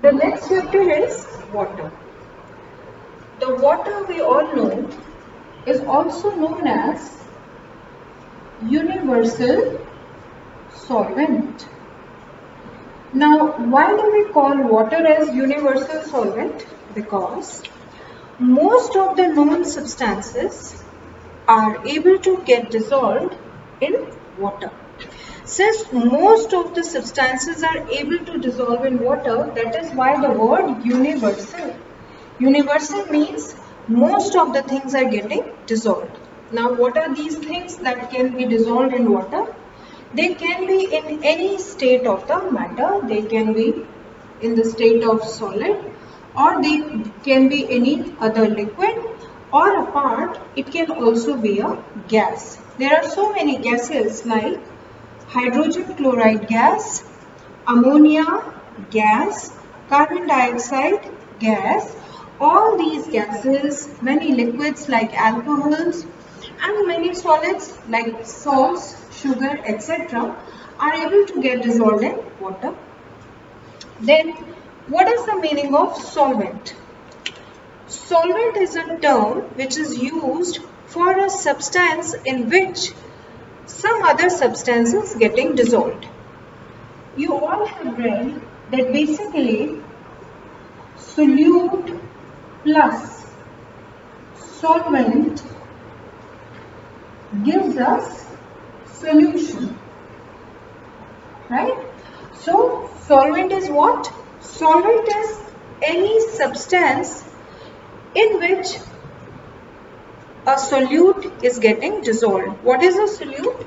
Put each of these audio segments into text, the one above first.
The next chapter is water. The water we all know is also known as universal solvent. Now, why do we call water as universal solvent? Because most of the known substances are able to get dissolved in water. Since most of the substances are able to dissolve in water, that is why the word universal. Universal means most of the things are getting dissolved. Now, what are these things that can be dissolved in water? They can be in any state of the matter. They can be in the state of solid, or they can be any other liquid, or apart, it can also be a gas. There are so many gases like hydrogen chloride gas, ammonia gas, carbon dioxide gas. All these gases, many liquids like alcohols, and many solids like salts, sugar, etc. are able to get dissolved in water. Then, what is the meaning of solvent? Solvent is a term which is used for a substance in which some other substance is getting dissolved. You all have read that basically solute plus solvent gives us solution, right? So solvent is what? Solvent is any substance in which a solute is getting dissolved. What is a solute?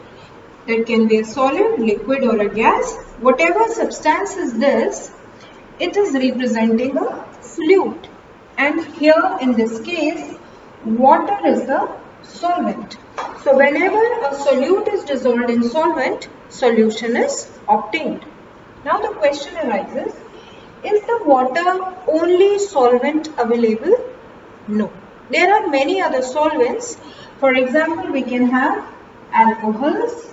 That can be a solid, liquid, or a gas. Whatever substance is this, it is representing a solute. And here in this case, water is the solvent. So whenever a solute is dissolved in solvent, solution is obtained. Now the question arises, is the water only solvent available? No. There are many other solvents. For example, we can have alcohols,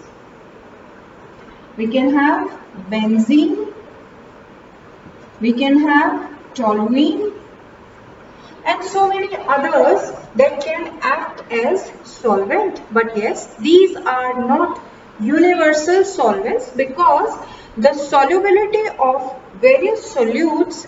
we can have benzene, we can have toluene, and so many others that can act as solvent. But yes, these are not universal solvents because the solubility of various solutes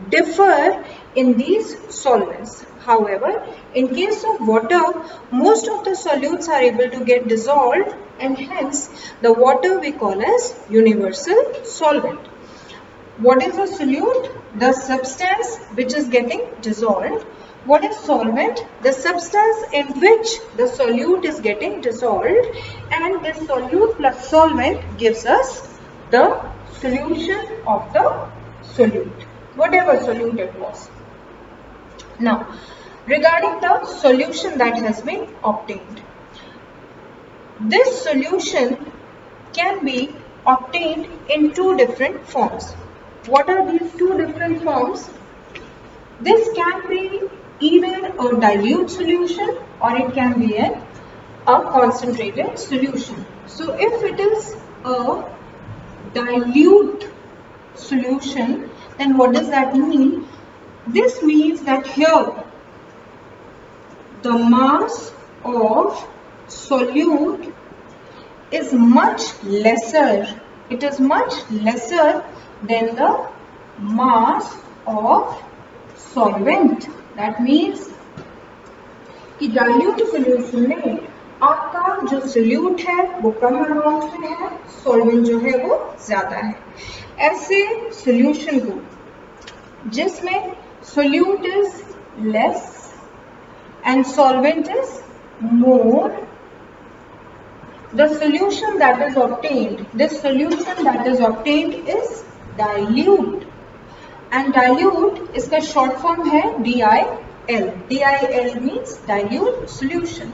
differ in these solvents. However, in case of water, most of the solutes are able to get dissolved, and hence the water we call as universal solvent. What is a solute? The substance which is getting dissolved. What is solvent? The substance in which the solute is getting dissolved, and this solute plus solvent gives us the solution of the solute, whatever solute it was. Now, regarding the solution that has been obtained, this solution can be obtained in two different forms. What are these two different forms? This can be either a dilute solution or it can be a concentrated solution. So if it is a dilute solution, then what does that mean? This means that here the mass of solute is much lesser. It is much lesser than the mass of solvent. That means कि dilute solution में आपका जो solute है वो कम amount में है, solvent जो है वो ज़्यादा है. ऐसे solution को जिसमें solute is less and solvent is more, the solution that is obtained, this solution that is obtained is dilute, and dilute इसका short form है DIL. DIL means dilute solution.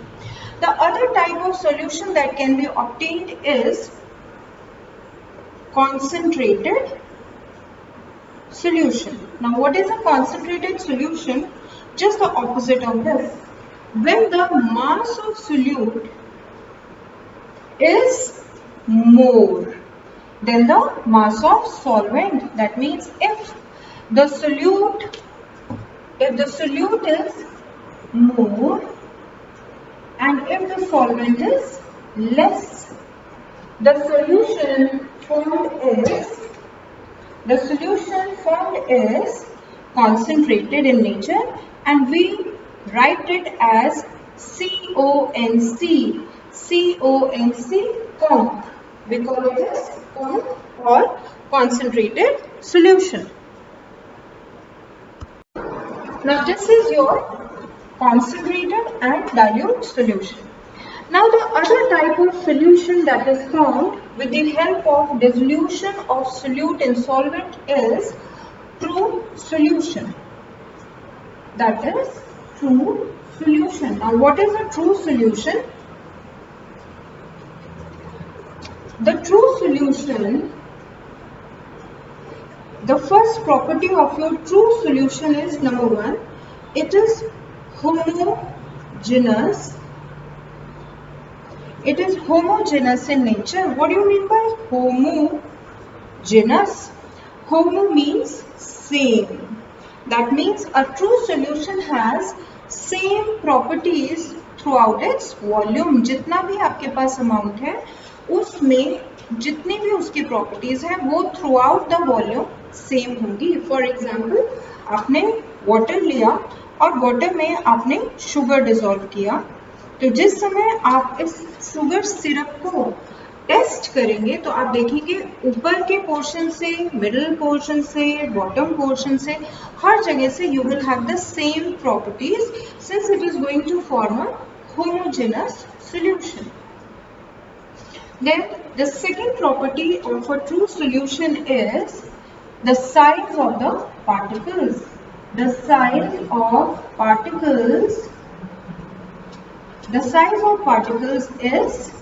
The other type of solution that can be obtained is concentrated solution. Now, what is a concentrated solution? Just the opposite of this. When the mass of solute is more than the mass of solvent. That means if the solute, if the solute is more and if the solvent is less, the solution formed is concentrated in nature, and we write it as CONC, conc. We call it as conc or concentrated solution. Now this is your concentrated and dilute solution. Now the other type of solution that is found with the help of dissolution of solute in solvent is true solution. That is true solution. Now what is a true solution? The true solution, the first property of your true solution is, number one, it is homogeneous. It is homogeneous in nature. What do you mean by homogeneous? Homo means same. That means a true solution has same properties throughout its volume. जितना भी आपके पास amount है, उसमें जितनी भी उसकी properties है, वो throughout the volume same होंगी. For example, आपने water लिया और water में आपने sugar dissolve किया, तो जिस समय आप इस शुगर सिरप को टेस्ट करेंगे तो आप देखेंगे ऊपर के पोर्शन से, मिडिल पोर्शन से, बॉटम पोर्शन से, हर जगह से you will have the same properties since it is going to form a homogeneous solution. Then the second property of a true solution is the size of the particles. The size of particles is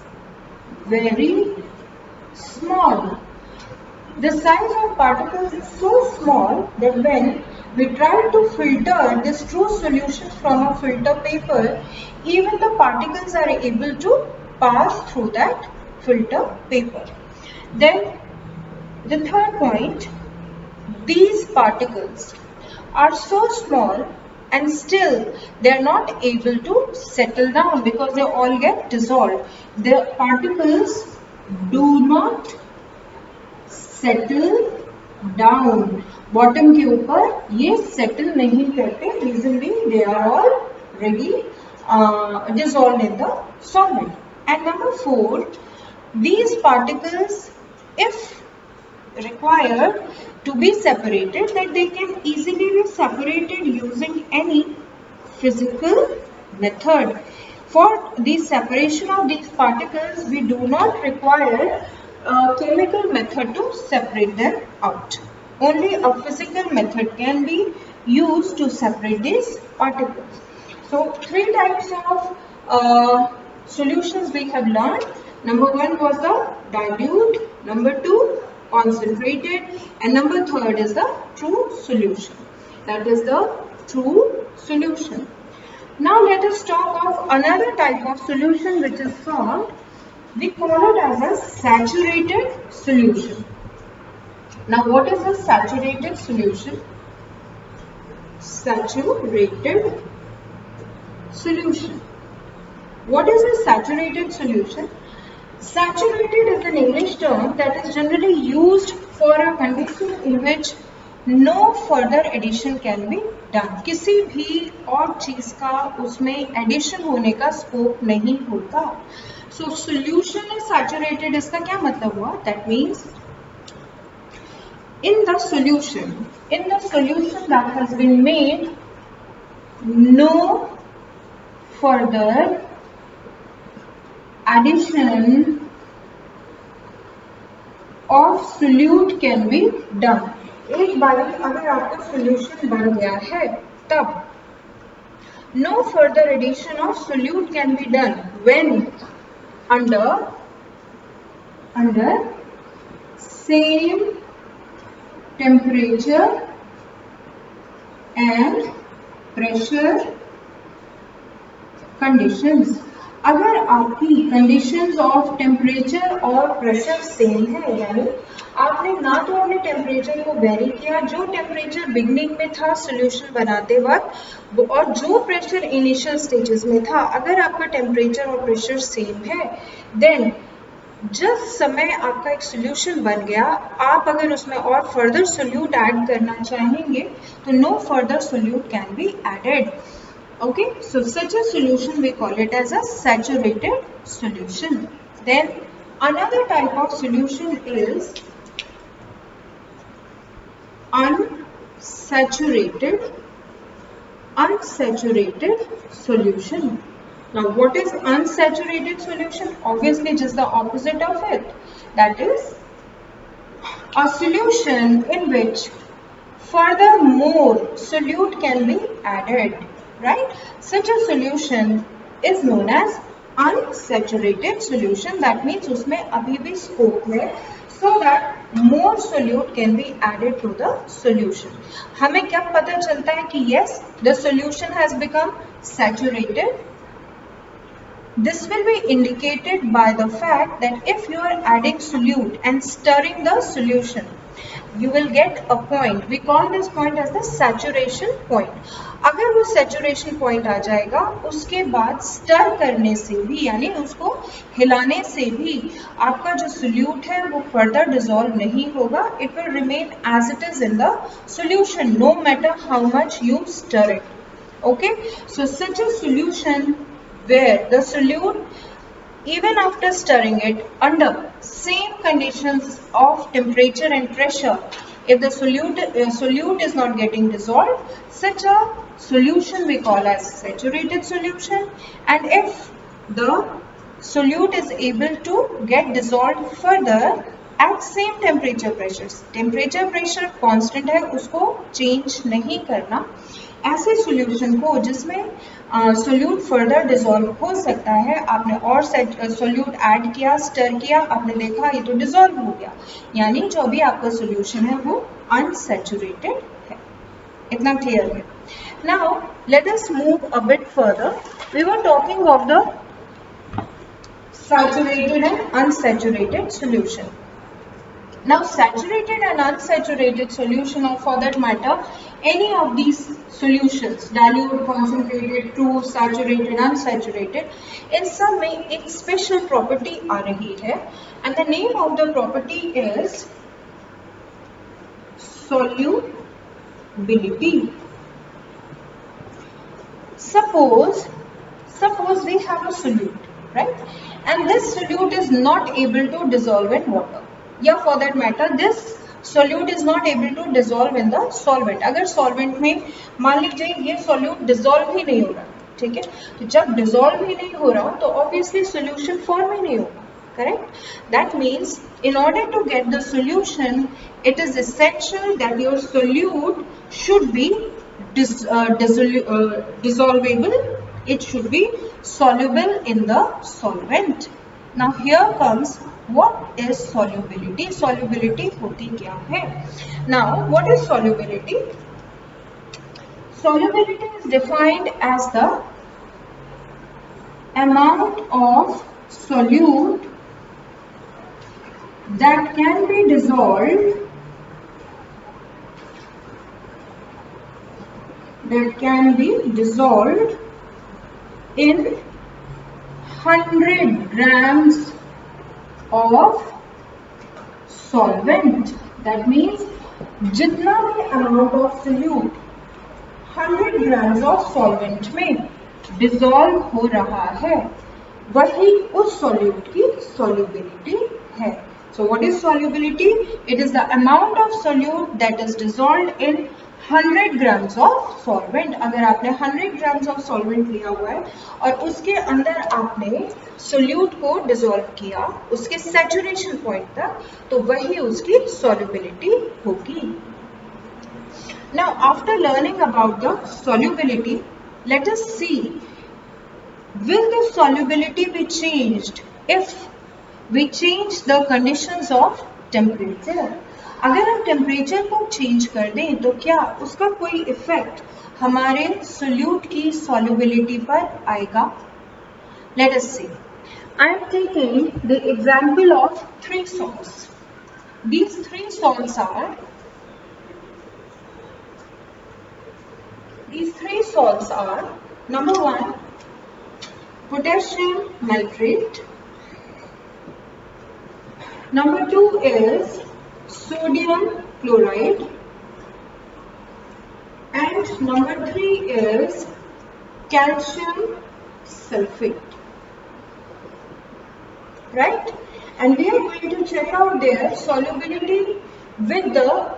very small. The size of particles is so small that when we try to filter this true solution from a filter paper, even the particles are able to pass through that filter paper. Then the third point, these particles are so small and still they are not able to settle down because they all get dissolved. The particles do not settle down. Bottom के ऊपर ये settle नहीं करते, reason being they are already dissolved in the solvent. And number 4, these particles, if required to be separated, that they can easily be separated using any physical method. For the separation of these particles, we do not require a chemical method to separate them out. Only a physical method can be used to separate these particles. So 3 types of solutions we have learned. Number 1 was the dilute, number 2 concentrated, and number 3 is the true solution. That is the true solution. Now let us talk of another type of solution which is formed. We call it as a saturated solution. Now what is a saturated solution? Saturated solution. What is a saturated solution? Saturated is an English term that is generally used for a condition in which no further addition can be done. किसी भी और चीज का उसमें addition होने का scope नहीं होता. So solution is saturated. इसका क्या मतलब हुआ? That means in the solution that has been made, no further addition of solute can be done. एक बार अगर आपका solution बन गया है तब no further addition of solute can be done when under same temperature and pressure conditions. अगर आपकी conditions of temperature और प्रेशर सेम है, यानी आपने ना तो अपने टेम्परेचर को वेरी किया, जो टेम्परेचर बिगनिंग में था सोल्यूशन बनाते वक्त और जो प्रेशर इनिशियल स्टेजेस में था, अगर आपका टेम्परेचर और प्रेशर सेम है, देन जिस समय आपका एक सोल्यूशन बन गया, आप अगर उसमें और फर्दर सोल्यूट ऐड करना चाहेंगे तो no further solute can be added. Okay, so such a solution we call it as a saturated solution. Then another type of solution is unsaturated solution. Now what is unsaturated solution? Obviously just the opposite of it. That is a solution in which furthermore solute can be added. Right? Such a solution is known as unsaturated solution. That means उसमें अभी भी scope है, so that more solute can be added to the solution. हमें क्या पता चलता है कि yes, the solution has become saturated. This will be indicated by the fact that if you are adding solute and stirring the solution, you will get a point. We call this point as the saturation point. अगर वो saturation point आ जाएगा, उसके बाद stir करने से भी, यानी उसको हिलाने से भी आपका जो solute है वो further dissolve नहीं होगा. It will remain as it is in the solution, no matter how much you stir it. Okay, so such a solution where the solute, even after stirring it under same conditions of temperature and pressure, if the solute is not getting dissolved, such a solution we call as saturated solution. And if the solute is able to get dissolved further at same temperature pressure constant है, उसको change नहीं करना. ऐसे solution को जिसमें solute further dissolve हो सकता है, आपने और सोल्यूट ऐड किया, स्टर किया, आपने देखा ये तो डिसॉल्व हो गया, यानी जो भी आपका सोल्यूशन है वो अनसैचुरेटेड है. इतना क्लियर है? Now let us move a bit further. We were talking of the saturated and unsaturated solution. Now saturated and unsaturated solution, or for that matter any of these solutions, dilute, concentrated, true, saturated, unsaturated, in some में एक special property आ रही है, and the name of the property is solubility. Suppose we have a solute, right, and this solute is not able to dissolve in water. या for that matter this solute is not able to dissolve in the solvent. अगर solvent में मान लीजिए ये solute dissolve ही नहीं हो रहा, ठीक है, तो जब dissolve ही नहीं हो रहा तो obviously solution form ही नहीं होगा, correct? That means in order to get the solution, it is essential that your solute should be dissolvable. It should be soluble in the solvent. Now here comes what is solubility. Solubility होती क्या है? Now what is solubility? Solubility is defined as the amount of solute that can be dissolved in 100 grams of solvent. That means जितना भी amount of solute 100 grams of solvent में dissolve हो रहा है, वही उस solute की solubility है. So what is solubility? It is the amount of solute that is dissolved in 100 grams of solvent. अगर आपने 100 grams of solvent लिया हुआ है और उसके अंदर आपने solute को dissolve किया उसके saturation point तक, तो वही उसकी solubility होगी. Now after learning about the solubility, let us see, will the solubility be changed if we change the conditions of temperature? अगर हम टेम्परेचर को चेंज कर दें तो क्या उसका कोई इफेक्ट हमारे सोल्यूट की सॉल्युबिलिटी पर आएगा? Let us see. I am taking the example of 3 salts. These 3 salts are number 1 potassium nitrate, number 2 is sodium chloride, and number 3 is calcium sulfate. Right? And we are going to check out their solubility with the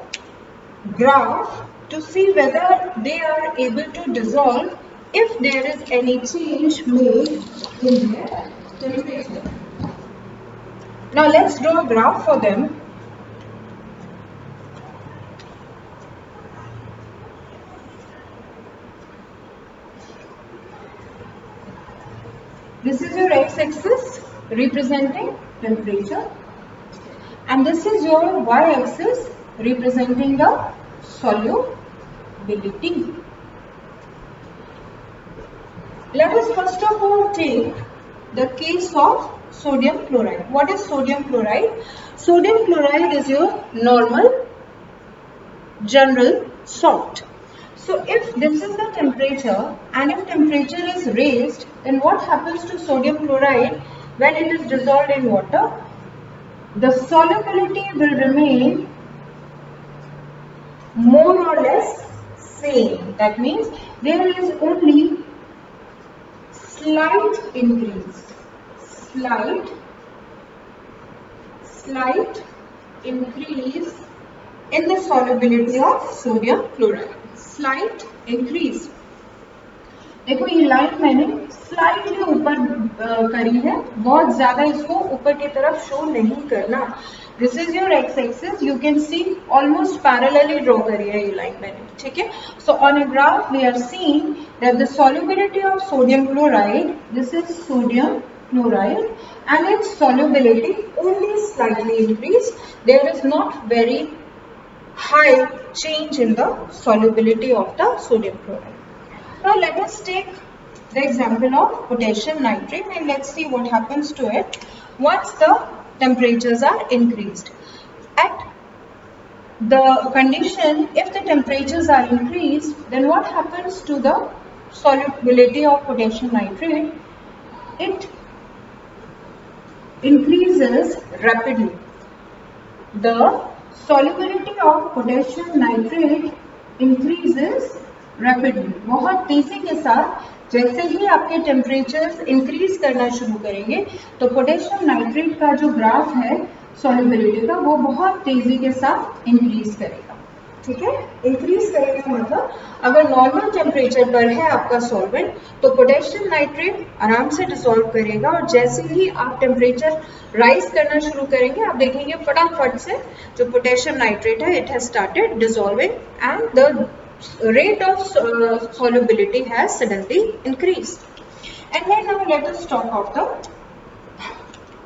graph to see whether they are able to dissolve if there is any change made in their temperature. Now let's draw a graph for them. This is your x-axis representing temperature, and this is your y-axis representing the solubility. Let us first of all take the case of sodium chloride. What is sodium chloride? Sodium chloride is your normal general salt. So if this is the temperature, and if temperature is raised, then what happens to sodium chloride when it is dissolved in water? The solubility will remain more or less same. That means there is only slight increase, slight increase in the solubility of sodium chloride. Slight increase. देखो ये line मैंने slightly ऊपर करी है, बहुत ज्यादा इसको ऊपर की तरफ शो नहीं करना. This is your X axis, you can see almost parallelly draw करी है ये लाइन मैंने. ठीक है. So on a graph we are seeing that the solubility of sodium chloride, this is sodium chloride, and its solubility only slightly increased. There is not very high change in the solubility of the sodium chloride. Now let us take the example of potassium nitrate and let's see what happens to it once the temperatures are increased. At the condition, if the temperatures are increased, then what happens to the solubility of potassium nitrate? It increases rapidly. The solubility of potassium nitrate increases rapidly. बहुत तेजी के साथ जैसे ही आपके temperatures increase करना शुरू करेंगे तो पोटेशियम नाइट्रेट का जो ग्राफ है सॉल्युबिलिटी का वो बहुत तेजी के साथ इंक्रीज करेगा. ठीक है. इंक्रीज करेगा मतलब अगर नॉर्मल टेम्परेचर पर है आपका सॉल्वेंट तो पोटेशियम नाइट्रेट आराम से डिसॉल्व करेगा, और जैसे ही आप टेम्परेचर राइज करना शुरू करेंगे आप देखेंगे फटाफट से जो पोटेशियम नाइट्रेट है it has started dissolving and the rate of solubility has suddenly increased. And then now let us talk of the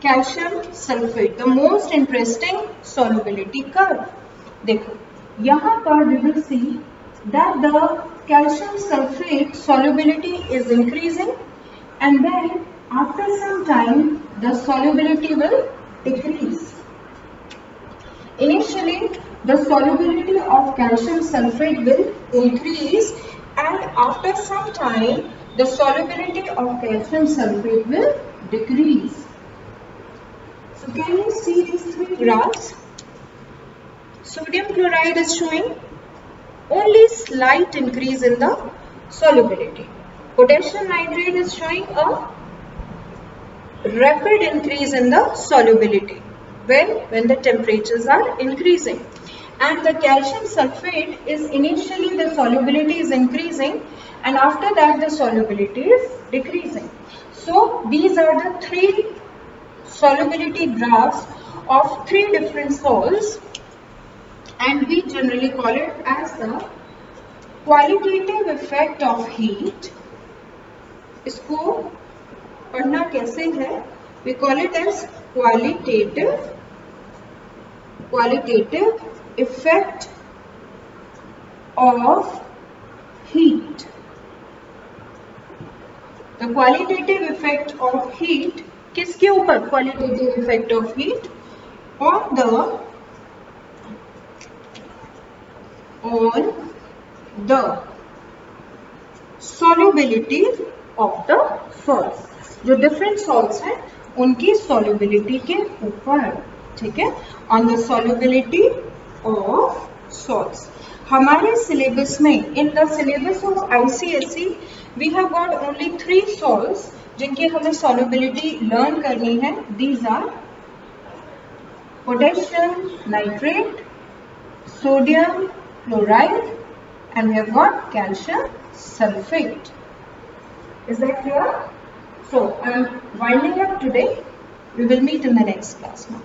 calcium sulfate, the most interesting solubility curve. देखो यहाँ पर we will see that the calcium sulfate solubility is increasing, and then after some time the solubility will decrease. Initially the solubility of calcium sulfate will increase, and after some time the solubility of calcium sulfate will decrease. So can you see these 3 graphs? Sodium chloride is showing only slight increase in the solubility. Potassium nitrate is showing a rapid increase in the solubility when the temperatures are increasing. And the calcium sulfate is initially the solubility is increasing, and after that the solubility is decreasing. So these are the 3 solubility graphs of 3 different salts, and we generally call it as the qualitative effect of heat. इसको पढ़ना कैसे है? We call it as qualitative effect of heat. The qualitative effect of heat, किसके ऊपर? Qualitative effect of heat on the solubility of the salts. जो different salts हैं उनकी solubility के ऊपर, ठीक है, on the solubility of salts. हमारे syllabus में, in the syllabus of ICSE, we have got only 3 salts जिनकी हमें solubility learn करनी है. These are potassium nitrate, sodium chloride, and we have got calcium sulfate. Is that clear? So I am winding up today. We will meet in the next class now.